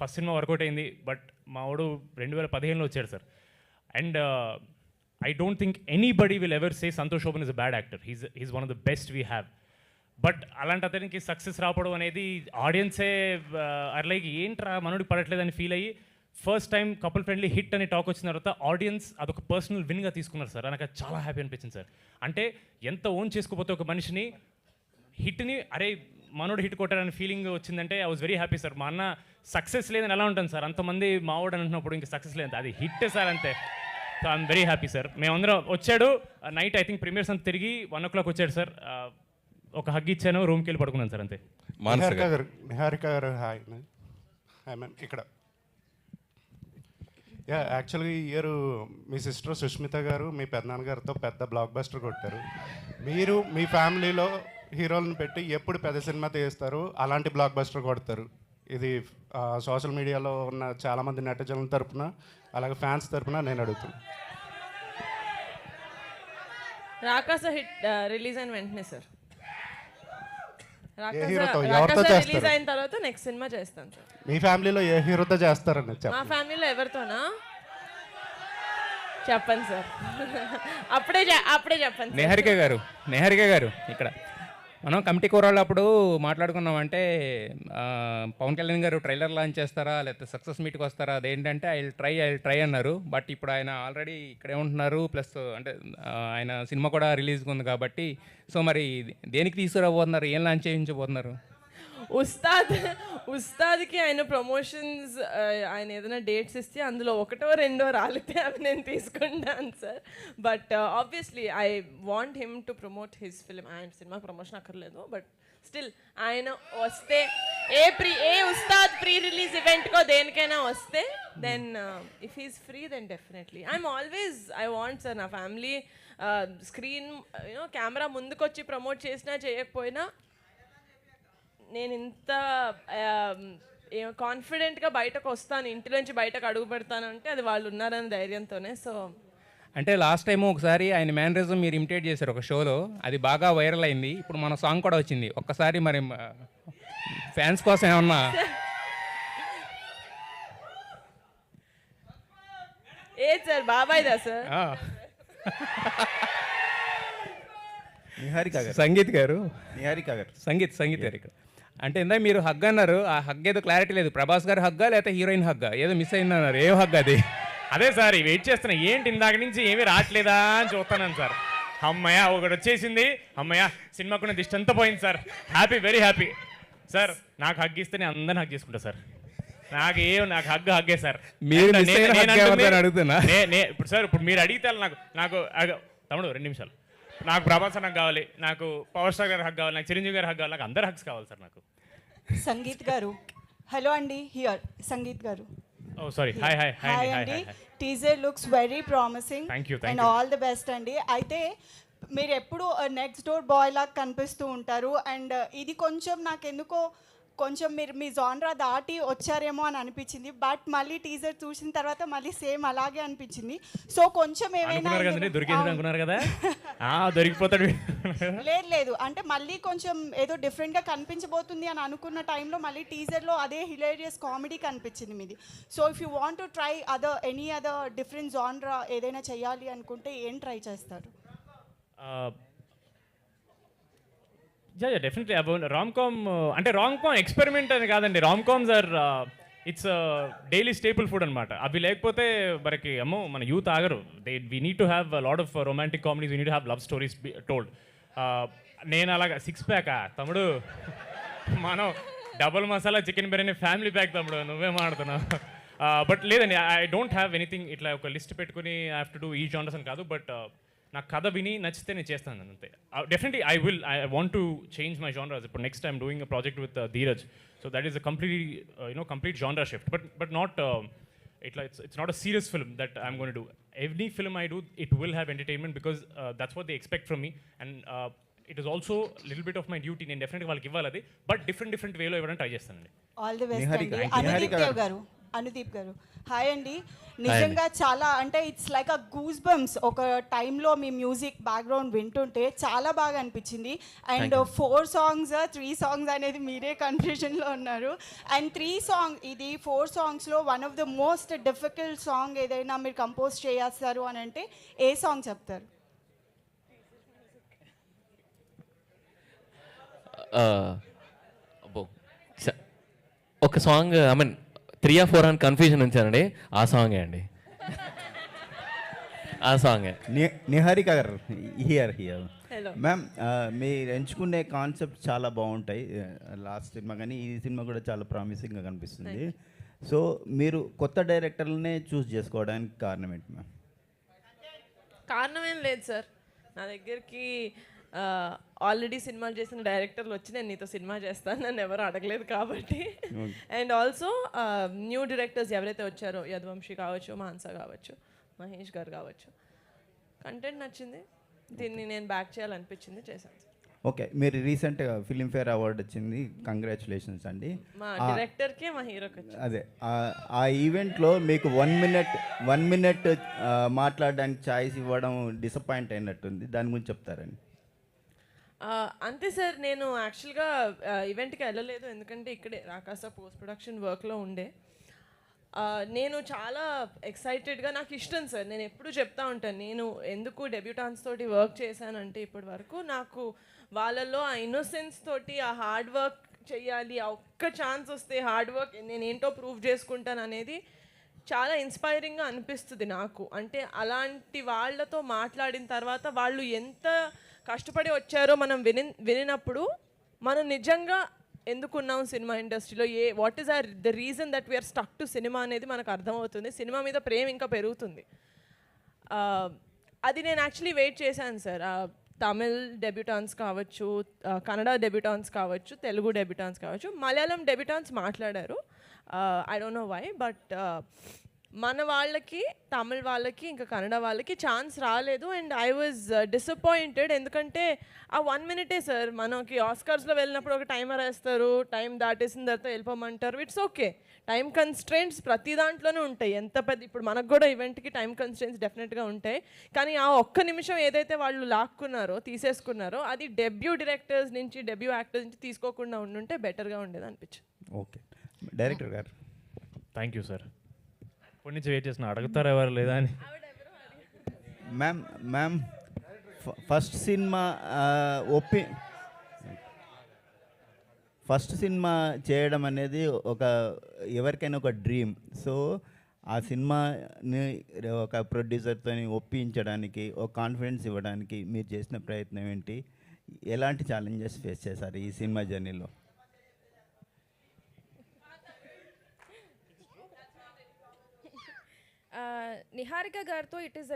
First సినిమా workout అయింది, but మా వాడు 2015లో వచ్చాడు sir. And I don't think anybody will ever say Santosh Shobhan is a bad actor. He's one of the best we have. But అలాంటి అతనికి సక్సెస్ రావడం అనేది ఆడియన్సే లైక్ ఏంట్రా మనోడికి పడట్లేదని ఫీల్ అయ్యి first time couple friendly hit అనే టాక్ వచ్చిన తర్వాత ఆడియన్స్ అదొక పర్సనల్ విన్గా తీసుకున్నారు సార్. నాకు చాలా హ్యాపీ అనిపించింది సార్. అంటే ఎంత ఓన్ చేసుకోపోతే ఒక మనిషిని హిట్ని అరే మనోడు హిట్ కొట్టారని ఫీలింగ్ వచ్చిందంటే I was very happy sir. మా అన్న సక్సెస్ లేదని ఎలా ఉంటుంది సార్, అంతమంది మావాడు అంటున్నప్పుడు ఇంకా సక్సెస్ లేదు, అది హిట్ సార్ అంతే. So I'm very happy sir. మేమందరం వచ్చాడు నైట్ ఐ థింక్ ప్రీమియర్స్ అంతా తిరిగి 1 o'clock వచ్చాడు సార్. ఒక హగ్ ఇచ్చాను, రూమ్కి వెళ్ళి పడుకున్నాను సార్ అంతే. నిహారిక గారు హాయ్ మ్యామ్. ఇక్కడ యాక్చువల్గా ఈ ఇయర్ మీ సిస్టర్ సుష్మిత గారు మీ పెద్దనాన్నగారితో పెద్ద బ్లాక్ బస్టర్ కొట్టారు. మీరు మీ ఫ్యామిలీలో హీరోలను పెట్టి ఎప్పుడు పెద్ద సినిమా తీస్తారు, అలాంటి బ్లాక్ బస్టర్ కొడతారు. ఇది సోషల్ మీడియాలో ఉన్న చాలామంది నెటిజన్ల తరపున అలాగే ఫ్యాన్స్ తరపున నేను అడుగుతున్నాను. రాకాస హిట్ రిలీజ్ అయిన వెంటనే సార్, ఎవరితో రిలీజ్ అయిన తర్వాత నెక్స్ట్ సినిమా చేస్తాను సార్. మీ ఫ్యామిలీలో ఏ హీరోతో చేస్తారని మా ఫ్యామిలీలో ఎవరితోనా చెప్పండి సార్. అప్పుడే చెప్పండి. నిహారిక గారు ఇక్కడ మనం కమిటీ కూరళ్ళు అప్పుడు మాట్లాడుకున్నామంటే పవన్ కళ్యాణ్ గారు ట్రైలర్ లాంచ్ చేస్తారా లేకపోతే సక్సెస్ మీట్కి వస్తారా, అదేంటంటే ఐ ట్రై అన్నారు. బట్ ఇప్పుడు ఆయన ఆల్రెడీ ఇక్కడే ఉంటున్నారు, ప్లస్ అంటే ఆయన సినిమా కూడా రిలీజ్గా ఉంది కాబట్టి సో మరి దేనికి తీసుకురాబోతున్నారు, ఏం లాంచ్ చేయించబోతున్నారు? ఉస్తాద్కి ఆయన ప్రమోషన్స్ ఆయన ఏదైనా డేట్స్ ఇస్తే అందులో 1 or 2 రాలితే అవి నేను తీసుకుంటాను sir. But obviously I want him to promote his film. ఆయన సినిమా ప్రమోషన్ అక్కర్లేదు, బట్ స్టిల్ ఆయన వస్తే ఏ ఉస్తాద్ ప్రీ రిలీజ్ ఈవెంట్కో దేనికైనా వస్తే then if he's free then definitely I want sir నా ఫ్యామిలీ స్క్రీన్ కెమెరా ముందుకొచ్చి ప్రమోట్ చేసినా చేయకపోయినా నేను ఇంత కాన్ఫిడెంట్గా బయటకు వస్తాను, ఇంటి నుంచి బయటకు అడుగు పెడతాను అంటే అది వాళ్ళు ఉన్నారని ధైర్యంతోనే. సో అంటే లాస్ట్ టైం ఒకసారి ఆయన మేనరిజం మీరు ఇమిటేట్ చేశారు ఒక షోలో, అది బాగా వైరల్ అయింది. ఇప్పుడు మన సాంగ్ కూడా వచ్చింది, ఒక్కసారి మరి ఫ్యాన్స్ కోసం ఏమన్నా? ఏ సార్ బాబాయ్దా సార్? సంగీత్ గారు ఇక్కడ అంటే ఇందాక మీరు హగ్ అన్నారు, ఆ హగ్ ఏదో క్లారిటీ లేదు, ప్రభాస్ గారు హగ్గా లేకపోతే హీరోయిన్ హగ్గా, ఏదో మిస్ అయింది అన్నారు, ఏం హగ్ అది? అదే సార్ వెయిట్ చేస్తున్నా, ఏంటి ఇందాక నుంచి ఏమీ రావట్లేదా అని చూస్తున్నాను సార్. అమ్మయ్య ఒకటి వచ్చేసింది, అమ్మయ్య సినిమాకున్న దిష్టి అంతా పోయింది sir. Happy, very happy sir. నాకు హగ్ ఇస్తే నేను అందరిని హగ్ చేసుకుంటా సార్. నాకు హగ్గే సార్. అడుగుతున్నా ఇప్పుడు సార్, ఇప్పుడు మీరు అడిగితే నాకు తమ్ముడు 2 నిమిషాలు, నాకు ప్రభాస్ నాకు కావాలి, నాకు పవర్ స్టార్ గారు హక్ కావాలి, నాకు చిరంజీవి గారు హక్ కావాలి, నాకు అందరు హక్స్ కావాలి సార్. నాకు సంగీత్ గారు హలో అండి, హియర్ సంగీత్ గారు. ఓ సారీ, హాయ్ అండి. Teaser looks very promising and all the best అండి. అయితే మీరు ఎప్పుడు నెక్స్ట్ డోర్ బాయ్ లాగా కనిపిస్తూ ఉంటారు అండ్ ఇది కొంచెం నాకెందుకో కొంచెం మీరు మీ జాన్రా దాటి వచ్చారేమో అని అనిపించింది. బట్ మళ్ళీ టీజర్ చూసిన తర్వాత మళ్ళీ సేమ్ అలాగే అనిపించింది. సో కొంచెం ఏమైనా లేదు అంటే మళ్ళీ కొంచెం ఏదో డిఫరెంట్గా కనిపించబోతుంది అని అనుకున్న టైంలో మళ్ళీ టీజర్లో అదే హిలేరియస్ కామెడీ కనిపించింది మీది. So if you want to try any other different genre ఏదైనా చేయాలి అనుకుంటే ఏం ట్రై చేస్తారు? Definitely about romcom. అంటే రామ్కామ్ ఎక్స్పెరిమెంట్ అని కాదండి, romcoms are its daily staple food అనమాట. అవి లేకపోతే మనకి మన యూత్ ఆగరు. We need to have lot of romantic comedies, we need to have love stories told. నేను అలాగా 6 pack తమ్ముడు, మనం double masala chicken biryani family pack తమ్ముడు, నువ్వే మాడుతున్నావు. బట్ లేదండి, ఐ డోంట్ హ్యావ్ ఎనీథింగ్ ఇట్లా ఒక లిస్ట్ పెట్టుకుని ఐ హ్యావ్ టు డూ ఈ జానర్స్ అని కాదు. బట్ నాకు కథ విని నచ్చితే నేను చేస్తాను అంతే. Definitely I want to change my genres. ఇప్పుడు next I'm doing a project with Dheeraj. So that is a complete genre shift. But not ఇట్లా it's not a serious film that I'm going to do. Every film I do, it will have entertainment because that's what they expect from me. And it is also a little bit of my duty. నేను డెఫినెట్గా వాళ్ళకి ఇవ్వాలి అది, but different వేలో ఇవ్వడానికి try చేస్తానండి. All the best అండి. అనుదీప్ దేవ్ గారు అనుదీప్ గారు. హాయ్ అండి. నిజంగా చాలా అంటే it's like a goose bumps. ఒక టైంలో మీ మ్యూజిక్ బ్యాక్గ్రౌండ్ వింటుంటే చాలా బాగా అనిపించింది. అండ్ 4 సాంగ్స్ 3 సాంగ్స్ అనేది మీరే కన్ఫ్యూజన్లో ఉన్నారు. అండ్ 4 సాంగ్స్లో one of the most difficult song ఏదైనా మీరు కంపోజ్ చేస్తారు అని అంటే ఏ సాంగ్ చెప్తారు? అబ్బో ఒక సాంగ్ ఐ మీన్ 3 or 4 అని కన్ఫ్యూజన్ ఉంచానండి. ఆ సాంగే అండి, ఆ సాంగే. నిహారిక గారు హియర్ Hello. మ్యామ్, మీరు ఎంచుకునే కాన్సెప్ట్ చాలా బాగుంటాయి. లాస్ట్ సినిమా కానీ ఈ సినిమా కూడా చాలా ప్రామిసింగ్గా కనిపిస్తుంది. సో మీరు కొత్త డైరెక్టర్లనే చూస్ చేసుకోవడానికి కారణం ఏంటి మ్యామ్? కారణం ఏం లేదు సార్, నా దగ్గరికి ఆల్రెడీ సినిమాలు చేసిన డైరెక్టర్లు వచ్చి నేను నీతో సినిమా చేస్తాను నన్ను ఎవరు అడగలేదు కాబట్టి. అండ్ ఆల్సో న్యూ డైరెక్టర్స్ ఎవరైతే వచ్చారో, యదువంశీ కావచ్చు, మాన్సా కావచ్చు, మహేష్ గారు కావచ్చు, కంటెంట్ నచ్చింది, దీన్ని నేను బ్యాక్ చేయాలనిపించింది, చేశాను సార్. ఓకే, మీరు రీసెంట్గా ఫిలింఫేర్ అవార్డు వచ్చింది, కంగ్రాచులేషన్స్ అండి. మా డైరెక్టర్కి మా హీరోకి వచ్చింది. అదే ఆ ఈవెంట్లో మీకు 1 minute మాట్లాడడానికి ఛాయిస్ ఇవ్వడం డిసప్పాయింట్ అయినట్టుంది, దాని గురించి చెప్తారండి. అంతే సార్, నేను యాక్చువల్గా ఈవెంట్కి వెళ్ళలేదు ఎందుకంటే ఇక్కడే రాకాస పోస్ట్ ప్రొడక్షన్ వర్క్లో ఉండే. నేను చాలా ఎక్సైటెడ్గా, నాకు ఇష్టం సార్, నేను ఎప్పుడు చెప్తా ఉంటాను, నేను ఎందుకు డెబ్యూటాన్స్ తోటి వర్క్ చేశానంటే ఇప్పటి వరకు నాకు వాళ్ళల్లో ఆ ఇన్నోసెన్స్ తోటి ఆ హార్డ్ వర్క్ చెయ్యాలి, ఆ ఒక్క ఛాన్స్ వస్తే హార్డ్ వర్క్ నేను ఏంటో ప్రూవ్ చేసుకుంటాను అనేది చాలా ఇన్స్పైరింగ్గా అనిపిస్తుంది నాకు. అంటే అలాంటి వాళ్ళతో మాట్లాడిన తర్వాత వాళ్ళు ఎంత కష్టపడి వచ్చారో మనం వినినప్పుడు మనం నిజంగా ఎందుకున్నాం సినిమా ఇండస్ట్రీలో, what is the reason that we're stuck to సినిమా అనేది మనకు అర్థమవుతుంది. సినిమా మీద ప్రేమ ఇంకా పెరుగుతుంది. అది నేను యాక్చువల్లీ వెయిట్ చేశాను సార్. తమిళ్ డెబ్యూటాన్స్ కావచ్చు, కన్నడ డెబ్యూటాన్స్ కావచ్చు, తెలుగు డెబ్యూటాన్స్ కావచ్చు, మలయాళం డెబ్యూటాన్స్ మాట్లాడారు. I don't know why, but మన వాళ్ళకి, తమిళ్ వాళ్ళకి, ఇంకా కన్నడ వాళ్ళకి ఛాన్స్ రాలేదు. అండ్ ఐ వాజ్ డిసప్పాయింటెడ్, ఎందుకంటే ఆ 1 minute సార్, మనకి ఆస్కర్స్లో వెళ్ళినప్పుడు ఒక టైమర్ వేస్తారు, టైం దాటేసిన తర్వాత వెళ్ళిపోమంటారు, ఇట్స్ ఓకే. టైం కన్స్ట్రెంట్స్ ప్రతి దాంట్లోనే ఉంటాయి, ఎంత పెద్ద, ఇప్పుడు మనకు కూడా ఈవెంట్కి టైం కన్స్ట్రెంట్స్ డెఫినెట్గా ఉంటాయి. కానీ ఆ ఒక్క నిమిషం ఏదైతే వాళ్ళు లాక్కున్నారో, తీసేసుకున్నారో, అది డెబ్యూ డైరెక్టర్స్ నుంచి, డెబ్యూ యాక్టర్స్ నుంచి తీసుకోకుండా ఉండుంటే బెటర్గా ఉండేది అనిపించింది. ఓకే, డైరెక్టర్ గారు. Thank you sir. ఇప్పటి నుంచి వెయిట్ చేసిన, అడుగుతారు ఎవరు లేదా అని. మ్యామ్ ఫస్ట్ సినిమా చేయడం అనేది ఎవరికైనా ఒక డ్రీమ్. సో ఆ సినిమాని ఒక ప్రొడ్యూసర్తో ఒప్పించడానికి, ఒక కాన్ఫిడెన్స్ ఇవ్వడానికి మీరు చేసిన ప్రయత్నం ఏంటి? ఎలాంటి ఛాలెంజెస్ ఫేస్ చేశారు ఈ సినిమా జర్నీలో? నిహారిక గారితో ఇట్ ఈస్